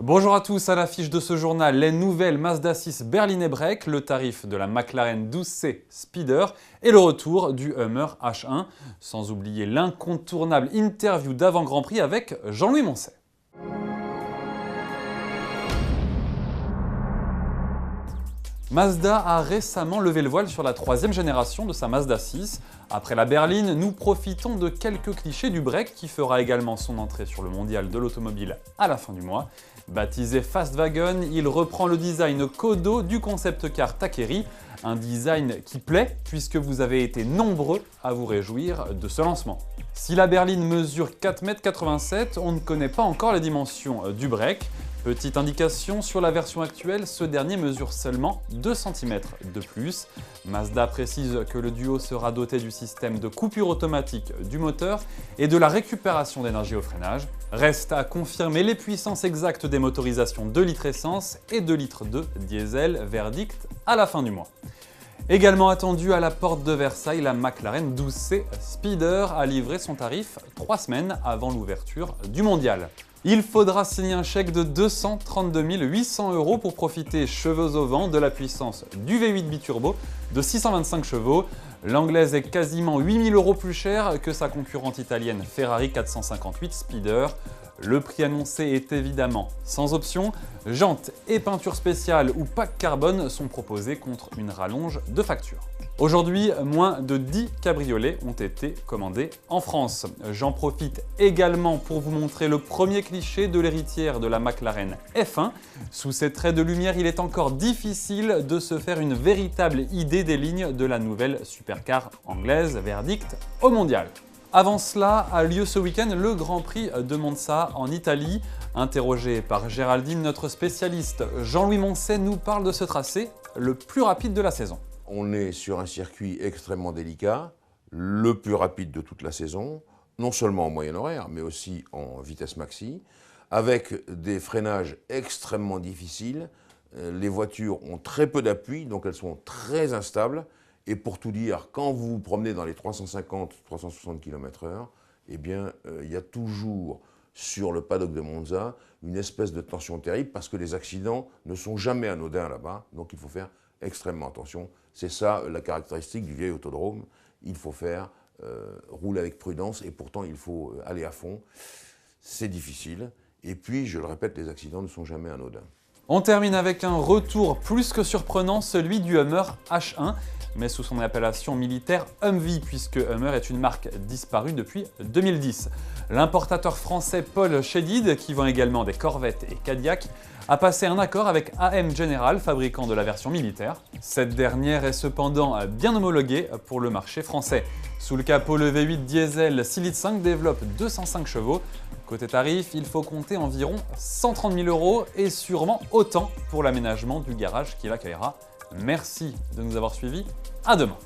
Bonjour à tous, à l'affiche de ce journal, les nouvelles Mazda 6 Berliner Break, le tarif de la McLaren 12C Speeder et le retour du Hummer H1, sans oublier l'incontournable interview d'avant Grand Prix avec Jean-Louis Moncey. Mazda a récemment levé le voile sur la troisième génération de sa Mazda 6. Après la berline, nous profitons de quelques clichés du break qui fera également son entrée sur le mondial de l'automobile à la fin du mois. Baptisé Fast Wagon, il reprend le design Kodo du concept car Takeri, un design qui plaît puisque vous avez été nombreux à vous réjouir de ce lancement. Si la berline mesure 4,87 m, on ne connaît pas encore les dimensions du break. Petite indication, sur la version actuelle, ce dernier mesure seulement 2 cm de plus. Mazda précise que le Duo sera doté du système de coupure automatique du moteur et de la récupération d'énergie au freinage. Reste à confirmer les puissances exactes des motorisations 2 litres essence et 2 litres de diesel, verdict à la fin du mois. Également attendue à la porte de Versailles, la McLaren 12C Speeder a livré son tarif 3 semaines avant l'ouverture du mondial. Il faudra signer un chèque de 232 800 € pour profiter cheveux au vent de la puissance du V8 biturbo de 625 chevaux. L'anglaise est quasiment 8 000 € plus chère que sa concurrente italienne Ferrari 458 Speeder. Le prix annoncé est évidemment sans option. Jantes et peintures spéciales ou pack carbone sont proposés contre une rallonge de facture. Aujourd'hui, moins de 10 cabriolets ont été commandés en France. J'en profite également pour vous montrer le premier cliché de l'héritière de la McLaren F1. Sous ces traits de lumière, il est encore difficile de se faire une véritable idée des lignes de la nouvelle supercar anglaise, verdict au mondial. Avant cela, a lieu ce week-end le Grand Prix de Monza en Italie. Interrogé par Géraldine, notre spécialiste Jean-Louis Moncey nous parle de ce tracé, le plus rapide de la saison. On est sur un circuit extrêmement délicat, le plus rapide de toute la saison, non seulement en moyenne horaire, mais aussi en vitesse maxi, avec des freinages extrêmement difficiles. Les voitures ont très peu d'appui, donc elles sont très instables. Et pour tout dire, quand vous vous promenez dans les 350-360 km/h, eh bien, il y a toujours sur le paddock de Monza une espèce de tension terrible parce que les accidents ne sont jamais anodins là-bas, donc il faut faire extrêmement attention. C'est ça la caractéristique du vieil autodrome. Il faut faire rouler avec prudence et pourtant il faut aller à fond. C'est difficile. Et puis, je le répète, les accidents ne sont jamais anodins. On termine avec un retour plus que surprenant, celui du Hummer H1, mais sous son appellation militaire Humvee, puisque Hummer est une marque disparue depuis 2010. L'importateur français Paul Chédid, qui vend également des Corvettes et Cadillac, a passé un accord avec AM General, fabricant de la version militaire. Cette dernière est cependant bien homologuée pour le marché français. Sous le capot, le V8 diesel 6,5 litres développe 205 chevaux. Côté tarif, il faut compter environ 130 000 € et sûrement autant pour l'aménagement du garage qui l'accueillera. Merci de nous avoir suivis, à demain.